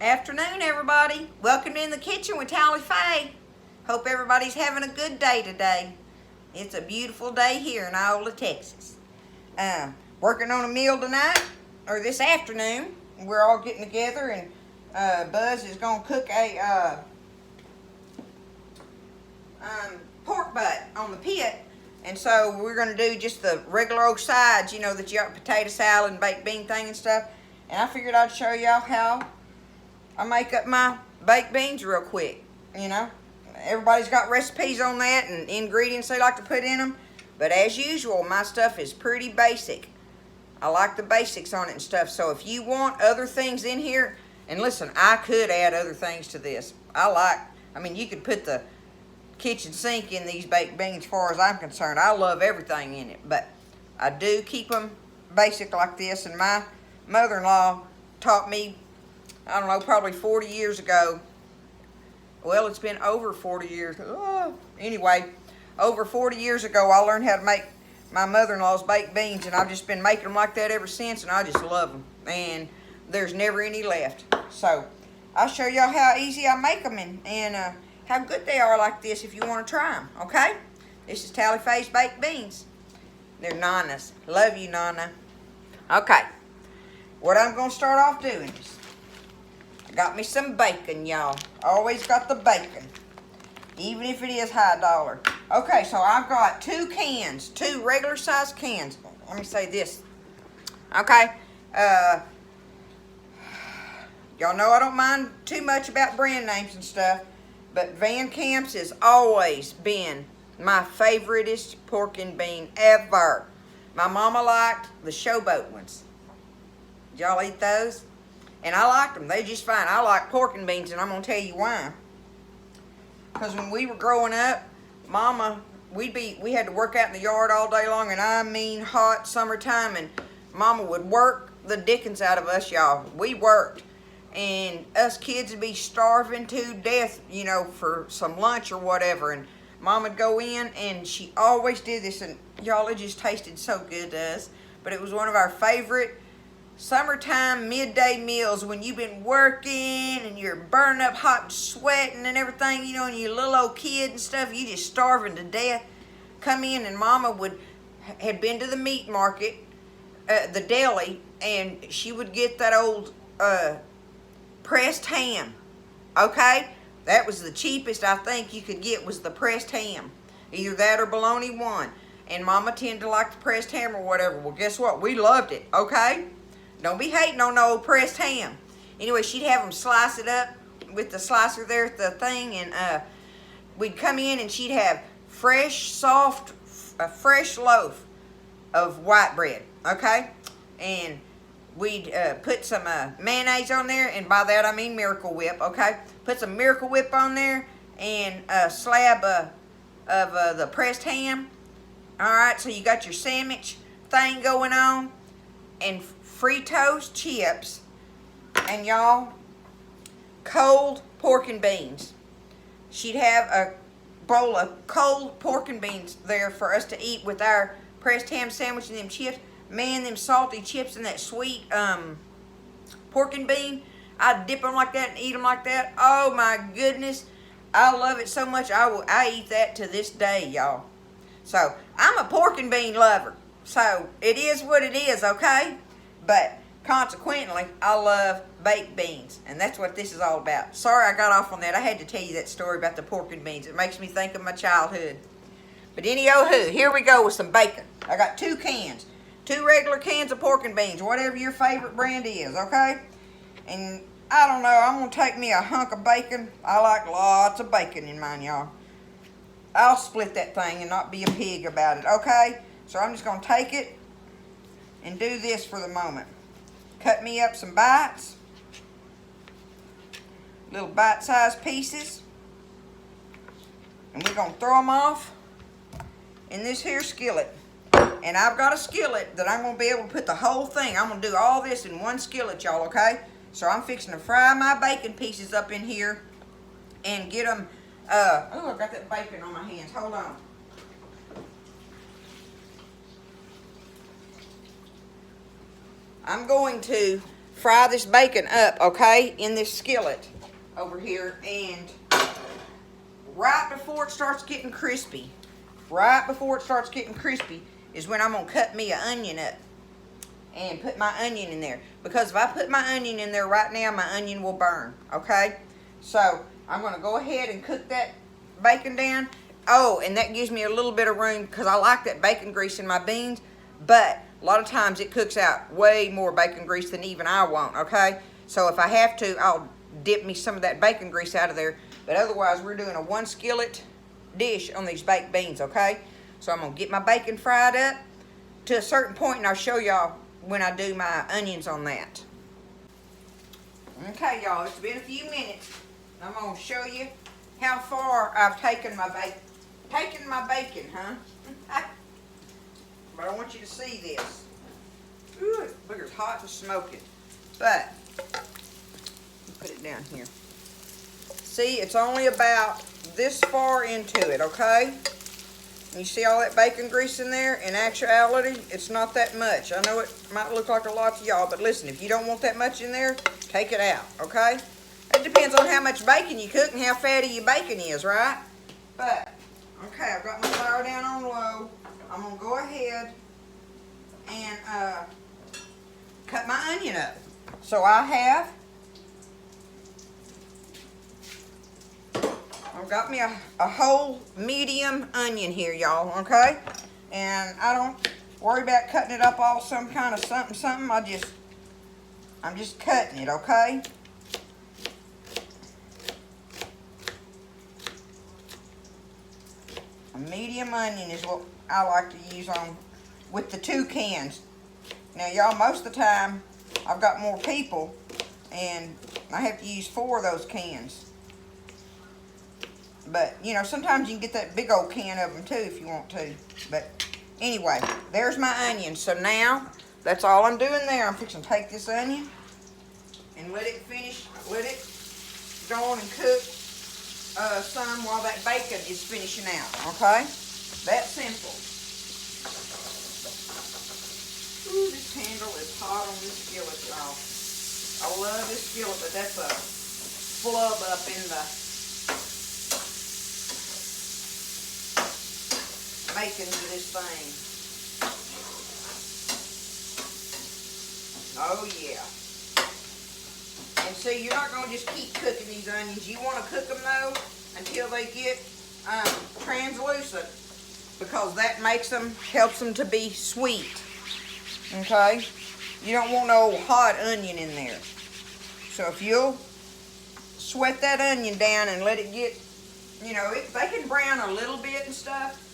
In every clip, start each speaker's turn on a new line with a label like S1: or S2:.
S1: Afternoon, everybody. Welcome in the kitchen with Tally Faye. Hope everybody's having a good day today. It's a beautiful day here in Iola, Texas. Working on a meal tonight, or this afternoon. We're all getting together, and Buzz is going to cook a pork butt on the pit. And so we're going to do just the regular old sides, you know, that you got potato salad and baked bean thing and stuff. And I figured I'd show y'all how I make up my baked beans real quick, you know. Everybody's got recipes on that and ingredients they like to put in them. But as usual, my stuff is pretty basic. I like the basics on it and stuff. So if you want other things in here, and listen, I could add other things to this. I mean, you could put the kitchen sink in these baked beans as far as I'm concerned. I love everything in it. But I do keep them basic like this. And my mother-in-law taught me, I don't know, probably 40 years ago. Well, it's been over 40 years. Anyway, over 40 years ago, I learned how to make my mother-in-law's baked beans, and I've just been making them like that ever since, and I just love them. And there's never any left. So I'll show y'all how easy I make them and how good they are like this if you want to try them, okay? This is Tally Faye's baked beans. They're Nana's. Love you, Nana. Okay. What I'm going to start off doing is I got me some bacon, y'all. Always got the bacon, even if it is high dollar. Okay, so I've got two regular size cans. Let me say this. Okay, y'all know I don't mind too much about brand names and stuff, but Van Camp's has always been my favoriteest pork and bean ever. My mama liked the Showboat ones. Did y'all eat those? And I liked them. They just fine. I like pork and beans, and I'm going to tell you why. Because when we were growing up, Mama, we had to work out in the yard all day long, and I mean hot summertime, and Mama would work the dickens out of us, y'all. We worked. And us kids would be starving to death, you know, for some lunch or whatever. And Mom would go in, and she always did this, and y'all, it just tasted so good to us. But it was one of our favorite summertime midday meals when you've been working and you're burning up hot and sweating and everything, you know, and you're a little old kid and stuff, you just starving to death. Come in, and Mama had been to the meat market, the deli, and she would get that old pressed ham. Okay, that was the cheapest I think you could get, was the pressed ham, either that or bologna one. And Mama tended to like the pressed ham or whatever. Well, guess what? We loved it. Okay. Don't be hating on no old pressed ham. Anyway, she'd have them slice it up with the slicer there at the thing, and we'd come in, and she'd have fresh, soft, a fresh loaf of white bread, okay? And we'd put some mayonnaise on there, and by that I mean Miracle Whip, okay? Put some Miracle Whip on there, and a slab of the pressed ham. All right, so you got your sandwich thing going on, and Fritos chips, and y'all, cold pork and beans. She'd have a bowl of cold pork and beans there for us to eat with our pressed ham sandwich and them chips. Man, them salty chips and that sweet pork and bean, I'd dip them like that and eat them like that. Oh my goodness, I love it so much. I eat that to this day, y'all. So I'm a pork and bean lover. So it is what it is, okay? But consequently, I love baked beans, and that's what this is all about. Sorry I got off on that. I had to tell you that story about the pork and beans. It makes me think of my childhood. But any-oh-hoo, here we go with some bacon. I got two regular cans of pork and beans, whatever your favorite brand is, okay? And I don't know, I'm going to take me a hunk of bacon. I like lots of bacon in mine, y'all. I'll split that thing and not be a pig about it, okay? So I'm just going to take it and do this for the moment. Cut me up some bites, little bite-sized pieces, and we're going to throw them off in this here skillet. And I've got a skillet that I'm going to be able to put the whole thing. I'm going to do all this in one skillet, y'all, okay? So I'm fixing to fry my bacon pieces up in here and get them, oh, I got that bacon on my hands. Hold on. I'm going to fry this bacon up, okay, in this skillet over here. And right before it starts getting crispy, is when I'm going to cut me an onion up and put my onion in there. Because if I put my onion in there right now, my onion will burn, okay? So I'm going to go ahead and cook that bacon down. Oh, and that gives me a little bit of room because I like that bacon grease in my beans. But a lot of times it cooks out way more bacon grease than even I want, okay? So if I have to, I'll dip me some of that bacon grease out of there. But otherwise, we're doing a 1 skillet dish on these baked beans, okay? So I'm going to get my bacon fried up to a certain point, and I'll show y'all when I do my onions on that. Okay, y'all, it's been a few minutes. I'm going to show you how far I've taken my bacon. But I want you to see this. Ooh, look, it's hot and smoking. But, put it down here. See, it's only about this far into it, okay? You see all that bacon grease in there? In actuality, it's not that much. I know it might look like a lot to y'all, but listen, if you don't want that much in there, take it out, okay? It depends on how much bacon you cook and how fatty your bacon is, right? But, okay, I've got my fire down on low. I'm going to go ahead and cut my onion up. So I've got me a whole medium onion here, y'all, okay? And I don't worry about cutting it up all some kind of something. I'm just cutting it, okay? A medium onion is what I like to use on with the 2 cans. Now, y'all, most of the time I've got more people and I have to use 4 of those cans. But, you know, sometimes you can get that big old can of them too if you want to. But anyway, there's my onion. So now, that's all I'm doing there. I'm fixing to take this onion and let it go on and cook some while that bacon is finishing out, okay? That simple. Ooh, this handle is hot on this skillet, y'all. I love this skillet, but that's a flub up in the makings of this thing. Oh, yeah. And see, you're not going to just keep cooking these onions. You want to cook them, though, until they get translucent, because that helps them to be sweet. Okay? You don't want no hot onion in there. So if you'll sweat that onion down and let it get, you know, they can brown a little bit and stuff,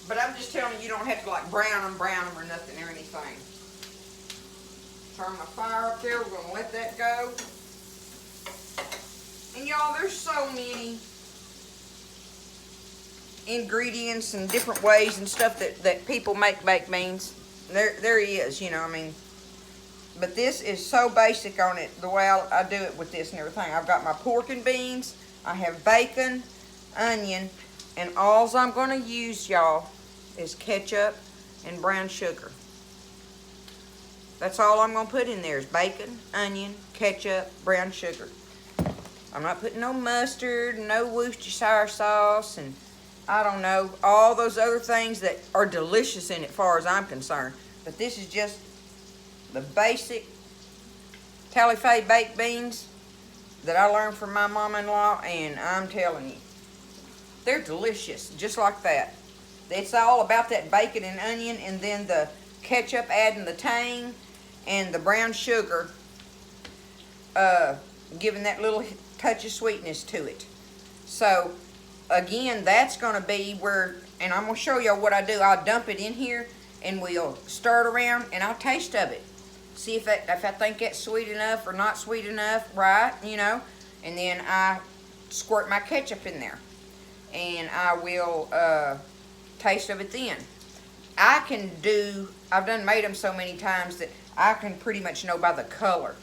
S1: but I'm just telling you, you don't have to like brown them or nothing or anything. Turn my fire up there. We're going to let that go. And y'all, there's so many ingredients and different ways and stuff that people make baked beans. There is, you know, I mean. But this is so basic on it, the way I do it with this and everything. I've got my pork and beans. I have bacon, onion, and all I'm going to use, y'all, is ketchup and brown sugar. That's all I'm going to put in there is bacon, onion, ketchup, brown sugar. I'm not putting no mustard, no Worcestershire sauce, and I don't know, all those other things that are delicious in it as far as I'm concerned. But this is just the basic Talife baked beans that I learned from my mom-in-law, and I'm telling you, they're delicious, just like that. It's all about that bacon and onion, and then the ketchup adding the tang, and the brown sugar giving that little touch of sweetness to it. So, again, that's going to be where, and I'm going to show y'all what I do. I'll dump it in here, and we'll stir it around, and I'll taste of it. See if I think it's sweet enough or not sweet enough, right, you know. And then I squirt my ketchup in there. And I will taste of it then. I've done made them so many times that I can pretty much know by the color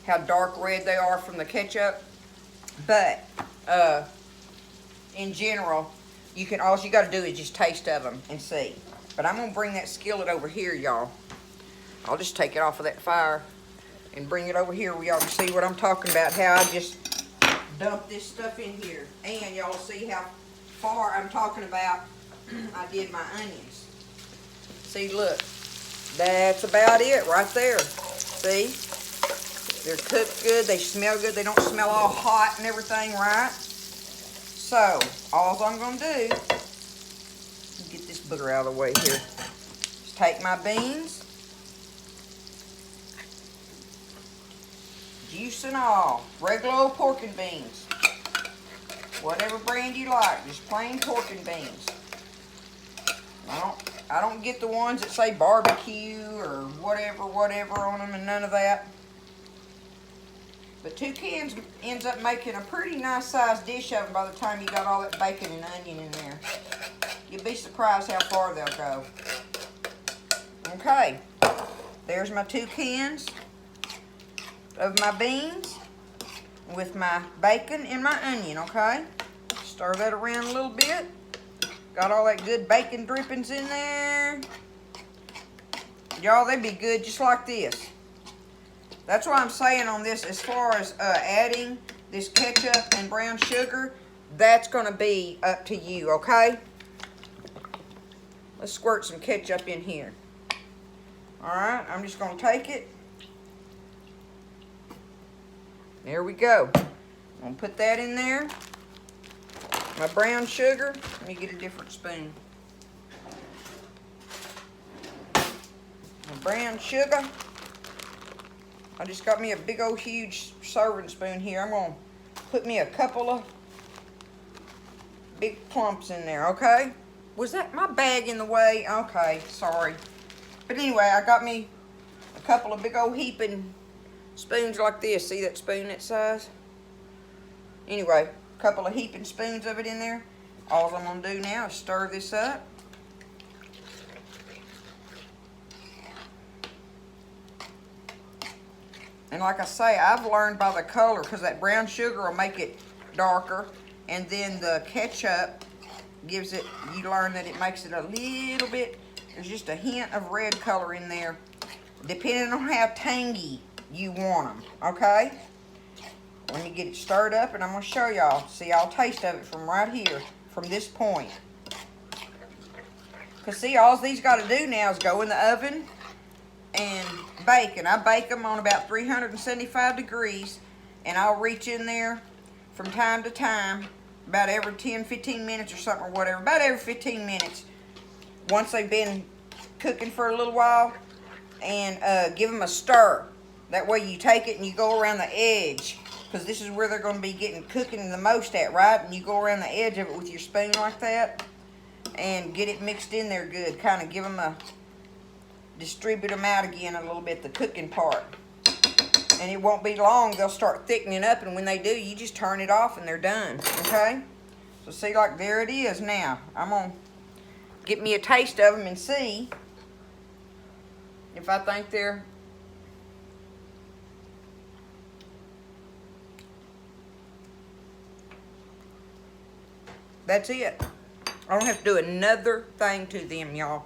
S1: how dark red they are from the ketchup. But in general, all you got to do is just taste of them and see. But I'm going to bring that skillet over here, y'all. I'll just take it off of that fire and bring it over here where y'all can see what I'm talking about, how I just dump this stuff in here. And y'all see how far I'm talking about I did my onions. See, look, that's about it right there. See, they're cooked good, they smell good, they don't smell all hot and everything, right? So, all I'm gonna do, get this booger out of the way here, is take my beans, juice and all, regular old pork and beans. Whatever brand you like, just plain pork and beans. I don't get the ones that say barbecue or whatever on them and none of that. But 2 cans ends up making a pretty nice sized dish of them by the time you got all that bacon and onion in there. You'd be surprised how far they'll go. Okay, there's my 2 cans of my beans with my bacon and my onion, okay? Stir that around a little bit. Got all that good bacon drippings in there. Y'all, they'd be good just like this. That's what I'm saying on this as far as adding this ketchup and brown sugar. That's going to be up to you, okay? Let's squirt some ketchup in here. Alright, I'm just going to take it. There we go. I'm going to put that in there. My brown sugar. Let me get a different spoon. My brown sugar. I just got me a big old huge serving spoon here. I'm going to put me a couple of big clumps in there, okay? Was that my bag in the way? Okay, sorry. But anyway, I got me a couple of big old heaping spoons like this. See that spoon that size? Anyway, a couple of heaping spoons of it in there. All I'm going to do now is stir this up. And like I say, I've learned by the color, because that brown sugar will make it darker, and then the ketchup gives it, you learn that it makes it a little bit, there's just a hint of red color in there, depending on how tangy you want them, okay? Let me get it stirred up, and I'm going to show y'all. See, I'll taste of it from right here, from this point. Because see, all these got to do now is go in the oven and bake. And I bake them on about 375 degrees, and I'll reach in there from time to time, about every 10-15 minutes or something, or whatever, about every 15 minutes, once they've been cooking for a little while, and give them a stir. That way you take it and you go around the edge, because this is where they're going to be cooking the most at, right? And you go around the edge of it with your spoon like that and get it mixed in there good. Kind of give them distribute them out again a little bit, the cooking part. And it won't be long, they'll start thickening up, and when they do, you just turn it off and they're done, okay? So see, like, there it is now. I'm going to get me a taste of them and see if I think they're... That's it. I don't have to do another thing to them, y'all.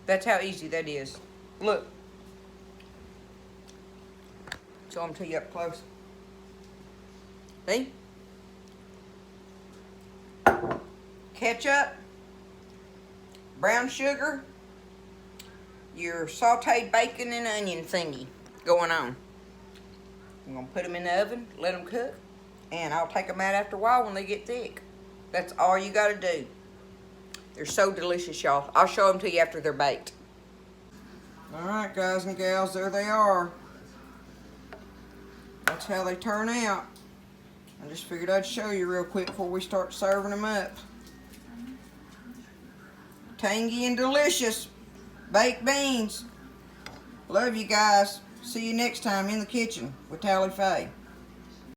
S1: That's how easy that is. Look. Show them to you up close. See? Ketchup, brown sugar, your sauteed bacon and onion thingy going on. I'm going to put them in the oven, let them cook, and I'll take them out after a while when they get thick. That's all you got to do. They're so delicious, y'all. I'll show them to you after they're baked. Alright, guys and gals, there they are. That's how they turn out. I just figured I'd show you real quick before we start serving them up. Tangy and delicious baked beans. Love you guys. See you next time in the kitchen with Tally Faye.